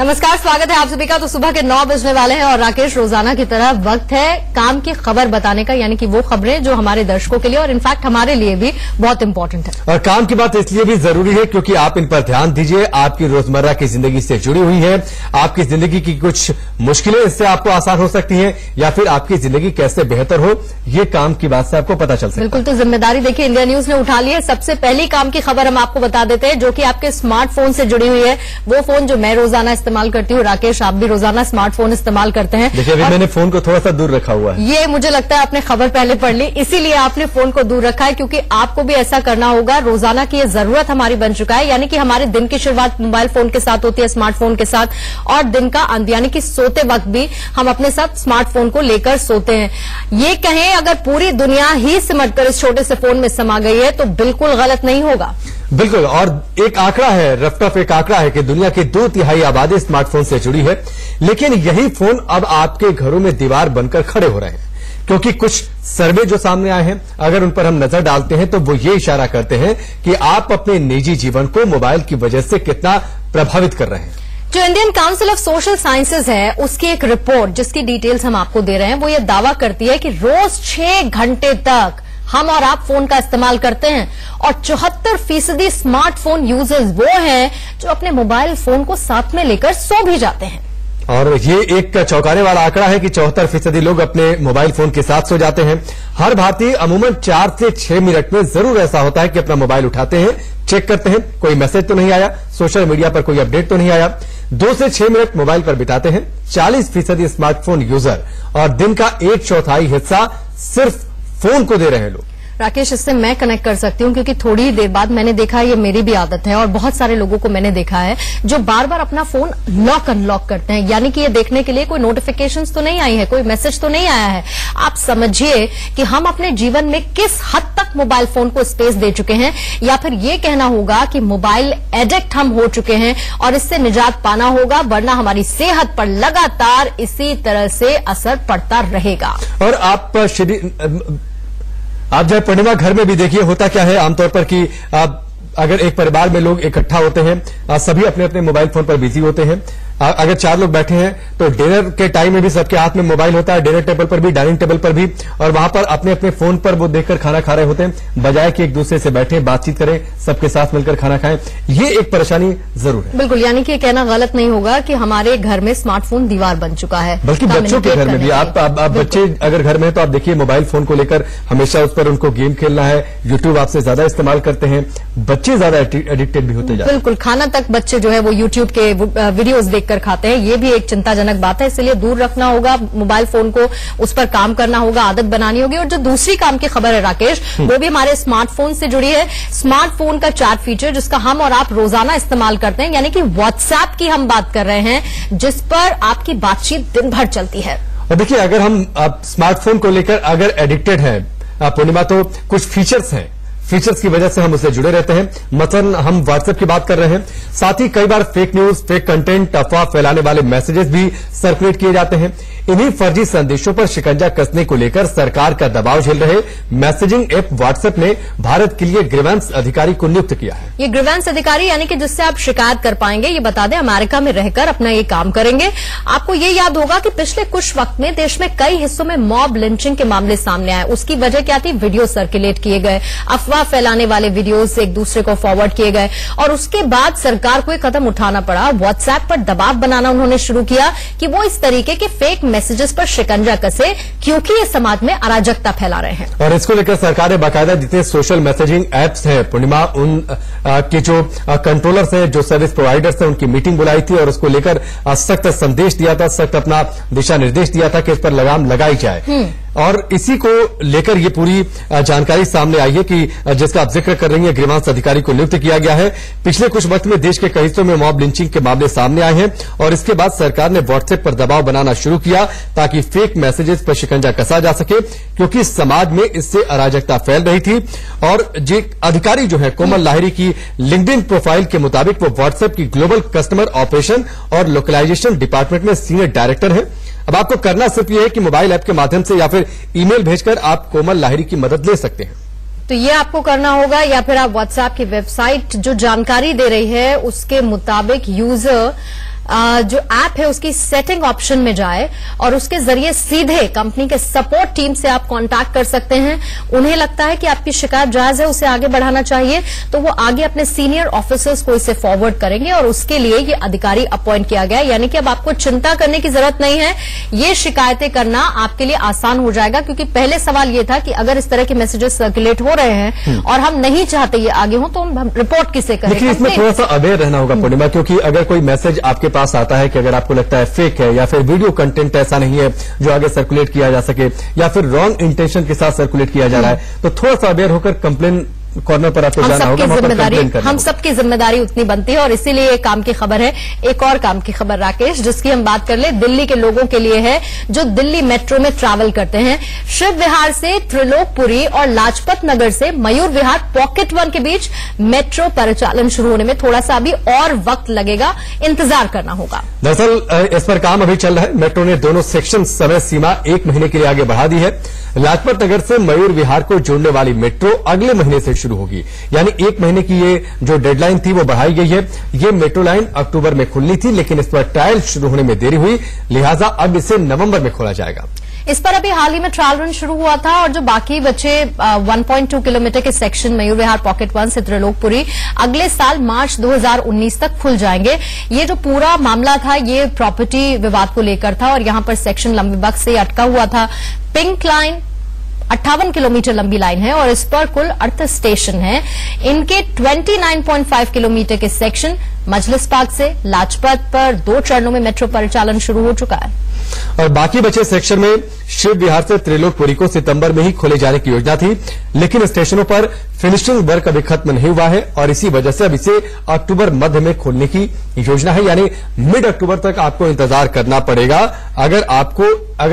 नमस्कार, स्वागत है आप सभी का। तो सुबह के 9 बजने वाले हैं और राकेश, रोजाना की तरह वक्त है काम की खबर बताने का, यानी कि वो खबरें जो हमारे दर्शकों के लिए और इनफैक्ट हमारे लिए भी बहुत इंपॉर्टेंट है। और काम की बात इसलिए भी जरूरी है क्योंकि आप इन पर ध्यान दीजिए। आपकी रोजमर्रा की जिंदगी से जुड़ी हुई है। आपकी जिंदगी की कुछ मुश्किलें इससे आपको आसान हो सकती हैं या फिर आपकी जिंदगी कैसे बेहतर हो, ये काम की बात से आपको पता चल सकता है। बिल्कुल, तो जिम्मेदारी देखिए इंडिया न्यूज ने उठा ली है। सबसे पहली काम की खबर हम आपको बता देते हैं जो कि आपके स्मार्टफोन से जुड़ी हुई है। वो फोन जो मैं रोजाना इस्तेमाल करती हूँ, राकेश आप भी रोजाना स्मार्टफोन इस्तेमाल करते हैं। देखिए अभी मैंने फोन को थोड़ा सा दूर रखा हुआ है। ये मुझे लगता है आपने खबर पहले पढ़ ली, इसीलिए आपने फोन को दूर रखा है, क्योंकि आपको भी ऐसा करना होगा। रोजाना की ये जरूरत हमारी बन चुका है, यानी कि हमारे दिन की शुरुआत मोबाइल फोन के साथ होती है, स्मार्टफोन के साथ, और दिन का अंत यानी कि सोते वक्त भी हम अपने साथ स्मार्टफोन को लेकर सोते हैं। ये कहें अगर पूरी दुनिया ही सिमटकर इस छोटे से फोन में समा गई है तो बिल्कुल गलत नहीं होगा। बिल्कुल, और एक आंकड़ा है, रफ एक आंकड़ा है कि दुनिया की 2/3 आबादी स्मार्टफोन से जुड़ी है, लेकिन यही फोन अब आपके घरों में दीवार बनकर खड़े हो रहे हैं। क्योंकि कुछ सर्वे जो सामने आए हैं, अगर उन पर हम नजर डालते हैं तो वो ये इशारा करते हैं कि आप अपने निजी जीवन को मोबाइल की वजह से कितना प्रभावित कर रहे हैं। जो Indian council of social sciences है, उसकी एक रिपोर्ट जिसकी डिटेल्स हम आपको दे रहे हैं, वो ये दावा करती है कि रोज 6 घंटे तक हम और आप फोन का इस्तेमाल करते हैं, और 74% स्मार्टफोन यूजर्स वो हैं जो अपने मोबाइल फोन को साथ में लेकर सो भी जाते हैं। और ये एक चौंकाने वाला आंकड़ा है कि 74% लोग अपने मोबाइल फोन के साथ सो जाते हैं। हर भारतीय अमूमन 4 से 6 मिनट में जरूर ऐसा होता है कि अपना मोबाइल उठाते हैं, चेक करते हैं कोई मैसेज तो नहीं आया, सोशल मीडिया पर कोई अपडेट तो नहीं आया। 2 से 6 मिनट मोबाइल पर बिताते हैं 40% स्मार्टफोन यूजर, और दिन का 1/4 हिस्सा सिर्फ फोन को दे रहे हैं लोग। राकेश, इससे मैं कनेक्ट कर सकती हूँ क्योंकि थोड़ी ही देर बाद मैंने देखा है, ये मेरी भी आदत है और बहुत सारे लोगों को मैंने देखा है जो बार बार अपना फोन लॉक अनलॉक करते हैं, यानी कि ये देखने के लिए कोई नोटिफिकेशंस तो नहीं आई है, कोई मैसेज तो नहीं आया है। आप समझिए कि हम अपने जीवन में किस हद तक मोबाइल फोन को स्पेस दे चुके हैं, या फिर ये कहना होगा कि मोबाइल एडिक्ट हम हो चुके हैं और इससे निजात पाना होगा, वरना हमारी सेहत पर लगातार इसी तरह से असर पड़ता रहेगा। और आप जब पूर्णिमा घर में भी देखिए होता क्या है आमतौर पर कि अगर एक परिवार में लोग इकट्ठा होते हैं, सभी अपने अपने मोबाइल फोन पर बिजी होते हैं। अगर 4 लोग बैठे हैं तो डिनर के टाइम में भी सबके हाथ में मोबाइल होता है, डिनर टेबल पर भी, डाइनिंग टेबल पर भी, और वहां पर अपने अपने फोन पर वो देखकर खाना खा रहे होते हैं, बजाय कि एक दूसरे से बैठे बातचीत करें, सबके साथ मिलकर खाना खाएं। ये एक परेशानी जरूर है। बिल्कुल, यानी कि कहना गलत नहीं होगा कि हमारे घर में स्मार्टफोन दीवार बन चुका है, बल्कि बच्चों के घर में भी। आप बच्चे अगर घर में है तो आप देखिए मोबाइल फोन को लेकर हमेशा उस पर उनको गेम खेलना है, यूट्यूब आपसे ज्यादा इस्तेमाल करते हैं, बच्चे ज्यादा एडिक्टेड भी होते जा रहे हैं। बिल्कुल, खाना तक बच्चे जो है वो यूट्यूब के वीडियोज देखकर खाते हैं। ये भी एक चिंताजनक बात है, इसलिए दूर रखना होगा मोबाइल फोन को, उस पर काम करना होगा, आदत बनानी होगी। और जो दूसरी काम की खबर है राकेश, वो भी हमारे स्मार्टफोन से जुड़ी है। स्मार्टफोन का चैट फीचर जिसका हम और आप रोजाना इस्तेमाल करते हैं, यानी कि व्हाट्सएप की हम बात कर रहे हैं, जिस पर आपकी बातचीत दिन भर चलती है। और देखिए अगर हम स्मार्टफोन को लेकर अगर एडिक्टेड हैं पूर्णिमा, तो कुछ फीचर्स हैं, फीचर्स की वजह से हम उससे जुड़े रहते हैं। मसलन हम व्हाट्सएप की बात कर रहे हैं, साथ ही कई बार फेक न्यूज, फेक कंटेंट, अफवाह फैलाने वाले मैसेजेस भी सर्कुलेट किए जाते हैं। इन्हीं फर्जी संदेशों पर शिकंजा कसने को लेकर सरकार का दबाव झेल रहे मैसेजिंग ऐप व्हाट्सएप ने भारत के लिए ग्रीवेंस अधिकारी को नियुक्त किया है। ये ग्रीवेंस अधिकारी यानी कि जिससे आप शिकायत कर पाएंगे, ये बता दें अमेरिका में रहकर अपना ये काम करेंगे। आपको ये याद होगा कि पिछले कुछ वक्त में देश में कई हिस्सों में मॉब लिंचिंग के मामले सामने आए। उसकी वजह क्या थी? वीडियो सर्कुलेट किए गए, अफवाह फैलाने वाले वीडियोस एक दूसरे को फॉरवर्ड किए गए, और उसके बाद सरकार को एक कदम उठाना पड़ा। व्हाट्सएप पर दबाव बनाना उन्होंने शुरू किया कि वो इस तरीके के फेक मैसेजेस पर शिकंजा कसे, क्योंकि ये समाज में अराजकता फैला रहे हैं। और इसको लेकर सरकार ने बाकायदा जितने सोशल मैसेजिंग एप्स हैं पूर्णिमा, उन के जो कंट्रोलर्स हैं, जो सर्विस प्रोवाइडर्स हैं, उनकी मीटिंग बुलाई थी और उसको लेकर सख्त संदेश दिया था, सख्त अपना दिशा निर्देश दिया था कि इस पर लगाम लगाई जाए। और इसी को लेकर ये पूरी जानकारी सामने आई है कि जिसका आप जिक्र कर रही है, ग्रीवेंस अधिकारी को नियुक्त किया गया है। पिछले कुछ वक्त में देश के कई हिस्सों में मॉब लिंचिंग के मामले सामने आए हैं, और इसके बाद सरकार ने व्हाट्सएप पर दबाव बनाना शुरू किया ताकि फेक मैसेजेस पर शिकंजा कसा जा सके, क्योंकि समाज में इससे अराजकता फैल रही थी। और जो अधिकारी जो है कोमल लाहिरी की लिंक्डइन प्रोफाइल के मुताबिक वो व्हाट्सएप की ग्लोबल कस्टमर ऑपरेशन और लोकलाइजेशन डिपार्टमेंट में सीनियर डायरेक्टर है। अब आपको करना सिर्फ ये है कि मोबाइल ऐप के माध्यम से या फिर ईमेल भेजकर आप कोमल लाहिरी की मदद ले सकते हैं। तो ये आपको करना होगा, या फिर आप व्हाट्सएप की वेबसाइट जो जानकारी दे रही है उसके मुताबिक यूजर जो ऐप है उसकी सेटिंग ऑप्शन में जाए और उसके जरिए सीधे कंपनी के सपोर्ट टीम से आप कांटेक्ट कर सकते हैं। उन्हें लगता है कि आपकी शिकायत जायज है, उसे आगे बढ़ाना चाहिए, तो वो आगे अपने सीनियर ऑफिसर्स को इसे फॉरवर्ड करेंगे और उसके लिए ये अधिकारी अपॉइंट किया गया। यानी कि अब आपको चिंता करने की जरूरत नहीं है, ये शिकायतें करना आपके लिए आसान हो जाएगा। क्योंकि पहले सवाल ये था कि अगर इस तरह के मैसेजेस सर्कुलेट हो रहे हैं और हम नहीं चाहते ये आगे हो, तो हम रिपोर्ट किसे करें? लेकिन इसमें थोड़ा सा अवेयर रहना होगा पूर्णिमा, क्योंकि अगर कोई मैसेज आपके पास आता है कि अगर आपको लगता है फेक है या फिर वीडियो कंटेंट ऐसा नहीं है जो आगे सर्कुलेट किया जा सके या फिर रॉन्ग इंटेंशन के साथ सर्कुलेट किया जा रहा है, तो थोड़ा सा अवेयर होकर कंप्लेन कॉर्नर पर आपको जाना होगा, हम सबकी जिम्मेदारी उतनी बनती है और इसीलिए ये काम की खबर है। एक और काम की खबर राकेश, जिसकी हम बात कर ले, दिल्ली के लोगों के लिए है जो दिल्ली मेट्रो में ट्रैवल करते हैं। शिव विहार से त्रिलोकपुरी और लाजपत नगर से मयूर विहार पॉकेट 1 के बीच मेट्रो परिचालन शुरू होने में थोड़ा सा अभी और वक्त लगेगा, इंतजार करना होगा। दरअसल इस पर काम अभी चल रहा है। मेट्रो ने दोनों सेक्शन समय सीमा 1 महीने के लिए आगे बढ़ा दी है। लाजपत नगर से मयूर विहार को जोड़ने वाली मेट्रो अगले महीने से शुरू होगी, यानी 1 महीने की ये जो डेडलाइन थी वो बढ़ाई गई है। ये मेट्रो लाइन अक्टूबर में खुलनी थी, लेकिन इस पर ट्रायल शुरू होने में देरी हुई, लिहाजा अब इसे नवंबर में खोला जाएगा। इस पर अभी हाल ही में ट्रायल रन शुरू हुआ था और जो बाकी बचे 1.2 किलोमीटर के सेक्शन मयूर विहार पॉकेट 1 से त्रिलोकपुरी अगले साल मार्च 2019 तक खुल जाएंगे। ये जो पूरा मामला था ये प्रॉपर्टी विवाद को लेकर था और यहां पर सेक्शन लंबे वक्त से अटका हुआ था। पिंक लाइन 58 किलोमीटर लंबी लाइन है और इस पर कुल 38 स्टेशन हैं। इनके 29.5 किलोमीटर के सेक्शन मजलिस पार्क से लाजपत पर 2 चरणों में मेट्रो परिचालन शुरू हो चुका है और बाकी बचे सेक्शन में शिव विहार से त्रिलोकपुरी को सितंबर में ही खोले जाने की योजना थी, लेकिन स्टेशनों पर फिनिशिंग वर्क अभी खत्म नहीं हुआ है और इसी वजह से अब इसे अक्टूबर मध्य में खोलने की योजना है, यानी मिड अक्टूबर तक आपको इंतजार करना पड़ेगा अगर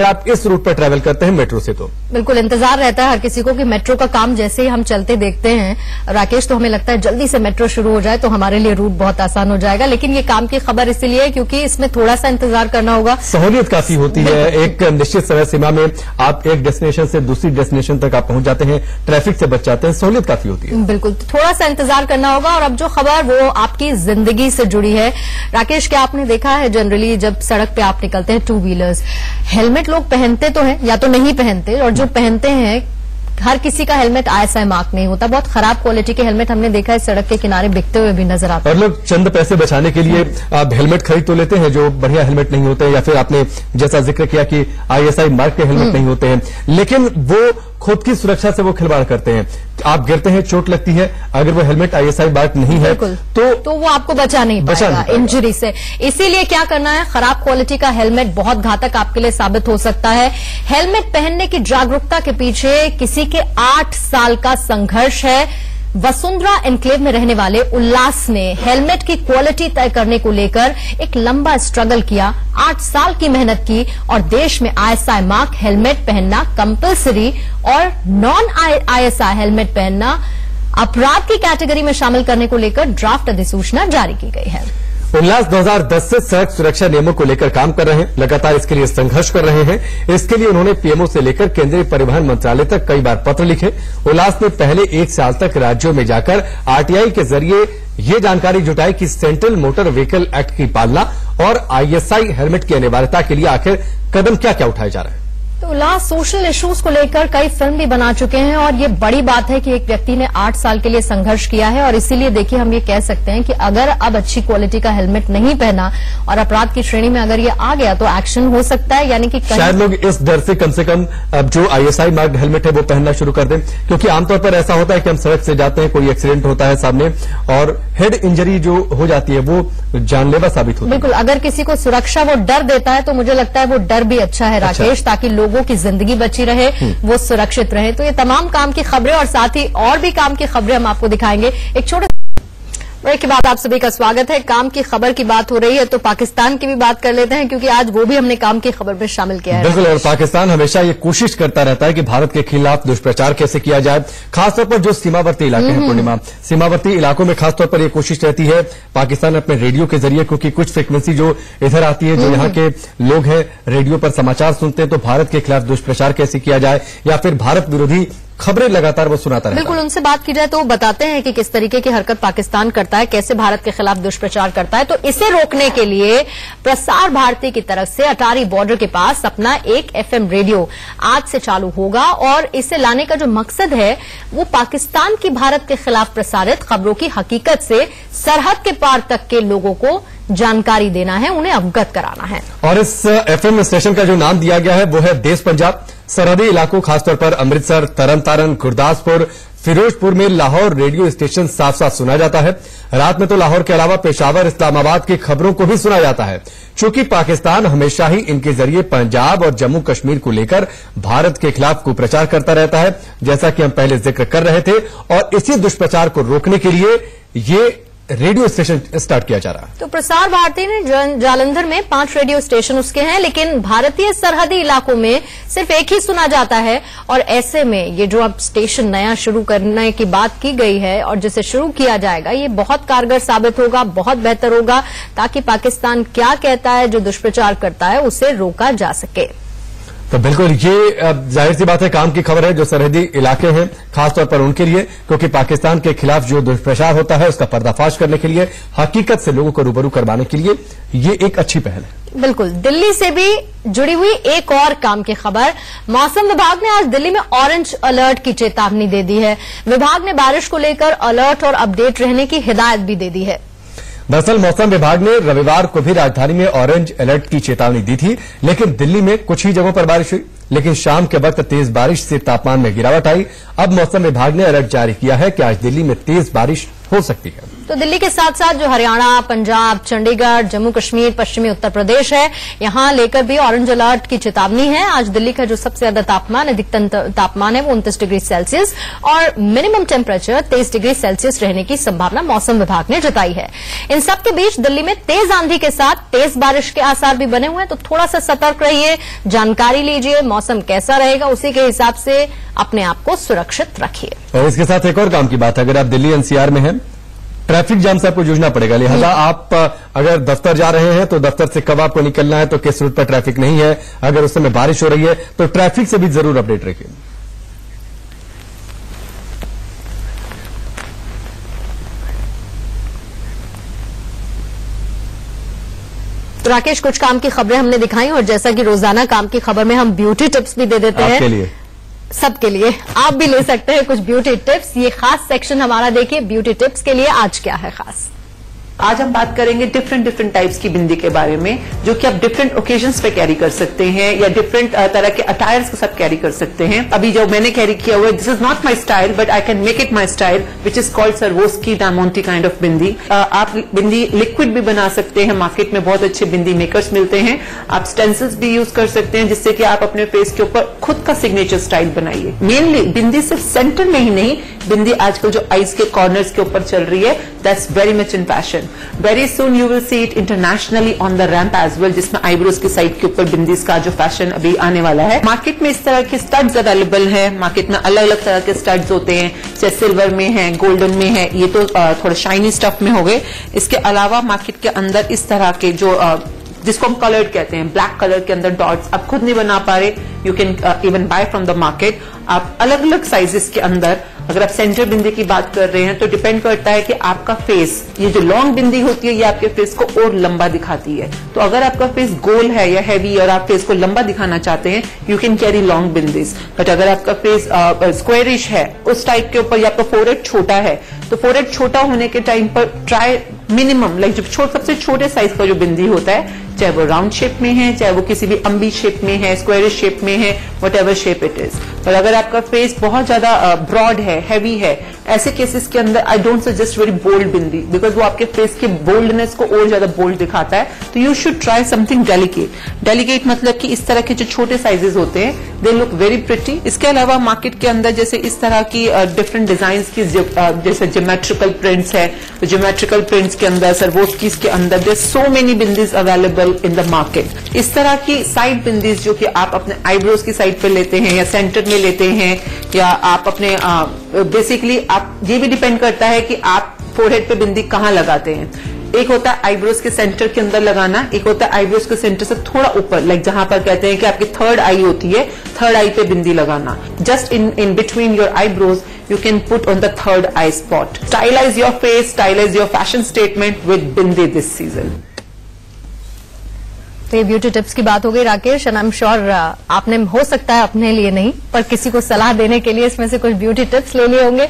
आप इस रूट पर ट्रैवल करते हैं मेट्रो से। तो बिल्कुल इंतजार रहता है हर किसी को कि मेट्रो का काम जैसे ही हम चलते देखते हैं राकेश, तो हमें लगता है जल्दी से मेट्रो शुरू हो जाए तो हमारे लिए रूट बहुत आसान हो जाएगा। लेकिन ये काम की खबर इसीलिए क्योंकि इसमें थोड़ा सा इंतजार करना होगा। सहूलियत काफी होती है, एक निश्चित समय सीमा में आप एक डेस्टिनेशन से दूसरी डेस्टिनेशन तक आप पहुंच जाते हैं, ट्रैफिक से बच जाते हैं, सहूलियत काफी होती है। बिल्कुल थोड़ा सा इंतजार करना होगा। और अब जो खबर वो आपकी जिंदगी से जुड़ी है राकेश, क्या आपने देखा है जनरली जब सड़क पे आप निकलते हैं 2 व्हीलर्स, हेलमेट लोग पहनते तो हैं या तो नहीं पहनते, और जो पहनते हैं हर किसी का हेलमेट ISI मार्क नहीं होता। बहुत खराब क्वालिटी के हेलमेट हमने देखा है सड़क के किनारे बिकते हुए भी नजर आते हैं। और लोग चंद पैसे बचाने के लिए हेलमेट खरीद तो लेते हैं जो बढ़िया हेलमेट नहीं होते, या फिर आपने जैसा जिक्र किया कि ISI मार्क के हेलमेट नहीं होते हैं, लेकिन वो खुद की सुरक्षा से वो खिलवाड़ करते हैं। आप गिरते हैं, चोट लगती है, अगर वो हेलमेट ISI मार्क नहीं है तो वो आपको बचा नहीं पाएगा इंजरी से। इसीलिए क्या करना है, खराब क्वालिटी का हेलमेट बहुत घातक आपके लिए साबित हो सकता है। हेलमेट पहनने की जागरूकता के पीछे किसी के 8 साल का संघर्ष है। वसुंधरा एनक्लेव में रहने वाले उल्लास ने हेलमेट की क्वालिटी तय करने को लेकर एक लंबा स्ट्रगल किया, 8 साल की मेहनत की और देश में ISI मार्क हेलमेट पहनना कंपलसरी और नॉन ISI हेलमेट पहनना अपराध की कैटेगरी में शामिल करने को लेकर ड्राफ्ट अधिसूचना जारी की गई है। उल्लास 2010 से सड़क सुरक्षा नियमों को लेकर काम कर रहे हैं, लगातार इसके लिए संघर्ष कर रहे हैं। इसके लिए उन्होंने PMO से लेकर केंद्रीय परिवहन मंत्रालय तक कई बार पत्र लिखे। उल्लास ने पहले 1 साल तक राज्यों में जाकर RTI के जरिए ये जानकारी जुटाई कि सेंट्रल मोटर व्हीकल एक्ट की पालना और ISI हेलमेट की अनिवार्यता के लिए आखिर कदम क्या क्या उठाए जा रहे हैं। तो उल्लास सोशल इश्यूज को लेकर कई फिल्म भी बना चुके हैं और ये बड़ी बात है कि एक व्यक्ति ने 8 साल के लिए संघर्ष किया है और इसीलिए देखिए हम ये कह सकते हैं कि अगर अब अच्छी क्वालिटी का हेलमेट नहीं पहना और अपराध की श्रेणी में अगर ये आ गया तो एक्शन हो सकता है। यानी कि शायद लोग इस डर से कम अब जो ISI मार्क हेलमेट है वो पहनना शुरू कर दें, क्योंकि आमतौर पर ऐसा होता है कि हम सड़क से जाते हैं, कोई एक्सीडेंट होता है सामने और हेड इंजरी जो हो जाती है वो जानलेवा साबित होती है। बिल्कुल, अगर किसी को सुरक्षा वो डर देता है तो मुझे लगता है वो डर भी अच्छा है राकेश, ताकि लोगों की जिंदगी बची रहे, वो सुरक्षित रहे। तो ये तमाम काम की खबरें और साथ ही और भी काम की खबरें हम आपको दिखाएंगे। एक छोटे ब्रेक के बाद आप सभी का स्वागत है। काम की खबर की बात हो रही है तो पाकिस्तान की भी बात कर लेते हैं, क्योंकि आज वो भी हमने काम की खबर में शामिल किया है। बिल्कुल, और पाकिस्तान हमेशा ये कोशिश करता रहता है कि भारत के खिलाफ दुष्प्रचार कैसे किया जाए, खासतौर पर जो सीमावर्ती इलाके हैं पूर्णिमा, सीमावर्ती इलाकों में खासतौर पर ये कोशिश रहती है पाकिस्तान अपने रेडियो के जरिए, क्योंकि कुछ फ्रिक्वेंसी जो इधर आती है, जो यहाँ के लोग हैं रेडियो पर समाचार सुनते हैं, तो भारत के खिलाफ दुष्प्रचार कैसे किया जाए या फिर भारत विरोधी खबरें लगातार वो सुनाता रहता है। बिल्कुल, उनसे बात की जाए तो वो बताते हैं कि किस तरीके की हरकत पाकिस्तान करता है, कैसे भारत के खिलाफ दुष्प्रचार करता है। तो इसे रोकने के लिए प्रसार भारती की तरफ से अटारी बॉर्डर के पास अपना एक FM रेडियो आज से चालू होगा और इसे लाने का जो मकसद है वो पाकिस्तान की भारत के खिलाफ प्रसारित खबरों की हकीकत से सरहद के पार तक के लोगों को जानकारी देना है, उन्हें अवगत कराना है। और इस FM स्टेशन का जो नाम दिया गया है वो है देश पंजाब। सरहदी इलाकों, खासतौर पर अमृतसर, तरन तारन, गुरदासपुर, फिरोजपुर में लाहौर रेडियो स्टेशन साफ साफ सुना जाता है। रात में तो लाहौर के अलावा पेशावर, इस्लामाबाद की खबरों को भी सुना जाता है। चूंकि पाकिस्तान हमेशा ही इनके जरिए पंजाब और जम्मू कश्मीर को लेकर भारत के खिलाफ कुप्रचार करता रहता है, जैसा कि हम पहले जिक्र कर रहे थे, और इसी दुष्प्रचार को रोकने के लिए ये रेडियो स्टेशन स्टार्ट किया जा रहा है। तो प्रसार भारती ने जालंधर में 5 रेडियो स्टेशन उसके हैं, लेकिन भारतीय सरहदी इलाकों में सिर्फ एक ही सुना जाता है। और ऐसे में ये जो अब स्टेशन नया शुरू करने की बात की गई है और जिसे शुरू किया जाएगा, ये बहुत कारगर साबित होगा, बहुत बेहतर होगा, ताकि पाकिस्तान क्या कहता है, जो दुष्प्रचार करता है, उसे रोका जा सके। तो बिल्कुल ये जाहिर सी बात है, काम की खबर है जो सरहदी इलाके हैं खासतौर पर उनके लिए, क्योंकि पाकिस्तान के खिलाफ जो दुष्प्रचार होता है उसका पर्दाफाश करने के लिए, हकीकत से लोगों को रूबरू करवाने के लिए ये एक अच्छी पहल है। बिल्कुल, दिल्ली से भी जुड़ी हुई एक और काम की खबर। मौसम विभाग ने आज दिल्ली में ऑरेंज अलर्ट की चेतावनी दे दी है। विभाग ने बारिश को लेकर अलर्ट और अपडेट रहने की हिदायत भी दे दी है। दरअसल मौसम विभाग ने रविवार को भी राजधानी में ऑरेंज अलर्ट की चेतावनी दी थी, लेकिन दिल्ली में कुछ ही जगहों पर बारिश हुई, लेकिन शाम के वक्त तेज बारिश से तापमान में गिरावट आई। अब मौसम विभाग ने अलर्ट जारी किया है कि आज दिल्ली में तेज बारिश हो सकती है। तो दिल्ली के साथ साथ जो हरियाणा, पंजाब, चंडीगढ़, जम्मू कश्मीर, पश्चिमी उत्तर प्रदेश है, यहां लेकर भी ऑरेंज अलर्ट की चेतावनी है। आज दिल्ली का जो सबसे ज्यादा तापमान, अधिकतम तापमान है वो 29 डिग्री सेल्सियस और मिनिमम टेम्परेचर 23 डिग्री सेल्सियस रहने की संभावना मौसम विभाग ने जताई है। इन सबके बीच दिल्ली में तेज आंधी के साथ तेज बारिश के आसार भी बने हुए हैं, तो थोड़ा सा सतर्क रहिए, जानकारी लीजिए, मौसम कैसा रहेगा उसी के हिसाब से अपने आप को सुरक्षित रखिए। और इसके साथ एक और काम की बात है, अगर आप दिल्ली NCR में हैं, ट्रैफिक जाम से आपको जूझना पड़ेगा, लिहाजा आप अगर दफ्तर जा रहे हैं तो दफ्तर से कब आपको निकलना है, तो किस रूट पर ट्रैफिक नहीं है, अगर उस समय बारिश हो रही है तो ट्रैफिक से भी जरूर अपडेट रखिए। तो राकेश, कुछ काम की खबरें हमने दिखाई और जैसा कि रोजाना काम की खबर में हम ब्यूटी टिप्स भी दे देते हैं आपके लिए, सबके लिए, आप भी ले सकते हैं कुछ ब्यूटी टिप्स। ये खास सेक्शन हमारा देखिए, ब्यूटी टिप्स के लिए आज क्या है खास। आज हम बात करेंगे डिफरेंट टाइप्स की बिंदी के बारे में, जो कि आप डिफरेंट ओकेजन्स पे कैरी कर सकते हैं या डिफरेंट तरह के अटायर्स के साथ कैरी कर सकते हैं। अभी जो मैंने कैरी किया हुआ है, this is not my style but I can make it my style, which is called Swarovski diamante kind of bindi. आप बिंदी लिक्विड भी बना सकते हैं, मार्केट में बहुत अच्छे बिंदी मेकर्स मिलते हैं। आप स्टेंसिल्स भी यूज कर सकते हैं, जिससे कि आप अपने फेस के ऊपर खुद का सिग्नेचर स्टाइल बनाइए। मेनली बिंदी सिर्फ सेंटर में ही नहीं, बिंदी आजकल जो आईज के कॉर्नर्स के ऊपर चल रही है, that's very much in fashion. Very soon you will see it internationally on the ramp as well, जिसमें आईब्रोज की साइड के ऊपर बिंदीज का जो फैशन अभी आने वाला है। मार्केट में इस तरह के स्टड्स अवेलेबल है, मार्केट में अलग अलग तरह के स्टड्स होते हैं, जैसे सिल्वर में है, गोल्डन में है, ये तो थोड़ा शाइनी स्टफ में हो गए। इसके अलावा मार्केट के अंदर इस तरह के जो जिसको हम कलर्ड कहते हैं, ब्लैक कलर के अंदर डॉट्स आप खुद नहीं बना पा रहे, you can even bye from the market. आप अलग अलग साइजेस के अंदर, अगर आप सेंटर बिंदी की बात कर रहे हैं तो डिपेंड करता है कि आपका फेस, ये जो लॉन्ग बिंदी होती है ये आपके फेस को और लंबा दिखाती है। तो अगर आपका फेस गोल है या हैवी और आप फेस को लंबा दिखाना चाहते हैं, you can carry long bindis. But अगर आपका फेस स्क्वेरिश है, उस टाइप के ऊपर, या आपका फोरहेड छोटा है, तो फोरहेड छोटा होने के टाइम पर ट्राई मिनिमम लाइक जो सबसे छोटे साइज का जो बिंदी होता है, चाहे वो राउंड शेप में है, चाहे वो किसी भी अम्बी शेप में है, स्क्वायरिश शेप में है, what ever shape it is. पर अगर आपका फेस बहुत ज्यादा ब्रॉड है, हैवी है, ऐसे केसेस के अंदर I don't suggest very bold bindi, because वो आपके फेस के बोल्डनेस को और ज्यादा बोल्ड दिखाता है। तो you should try something delicate. Delicate मतलब कि इस तरह के जो छोटे साइजेस होते हैं, दे लुक वेरी प्रिटी। इसके अलावा मार्केट के अंदर जैसे इस तरह की डिफरेंट डिजाइन की जैसे ज्योमेट्रिकल प्रिंट्स है, तो ज्योमेट्रिकल प्रिंट्स के अंदर, सर्वोस्कीज के अंदर, there so many bindis available in the market. इस तरह की साइड बिंदीज जो कि आप अपने आईब्रोज की साइड पे लेते हैं या सेंटर में लेते हैं, या आप अपने बेसिकली आप, ये भी डिपेंड करता है कि आप फोरहेड पे बिंदी कहां लगाते हैं। एक होता है आईब्रोज के सेंटर के अंदर लगाना, एक होता है आईब्रोज के सेंटर से थोड़ा ऊपर, लाइक जहां पर कहते हैं कि आपकी थर्ड आई होती है, थर्ड आई पे बिंदी लगाना. Just in between your eyebrows you can put on the third eye spot. Stylize your face, stylize your fashion statement with bindi this season. तो ये ब्यूटी टिप्स की बात हो गई Rakesh, and I am sure आपने हो सकता है अपने लिए नहीं पर किसी को सलाह देने के लिए इसमें से कुछ ब्यूटी टिप्स ले लिए होंगे.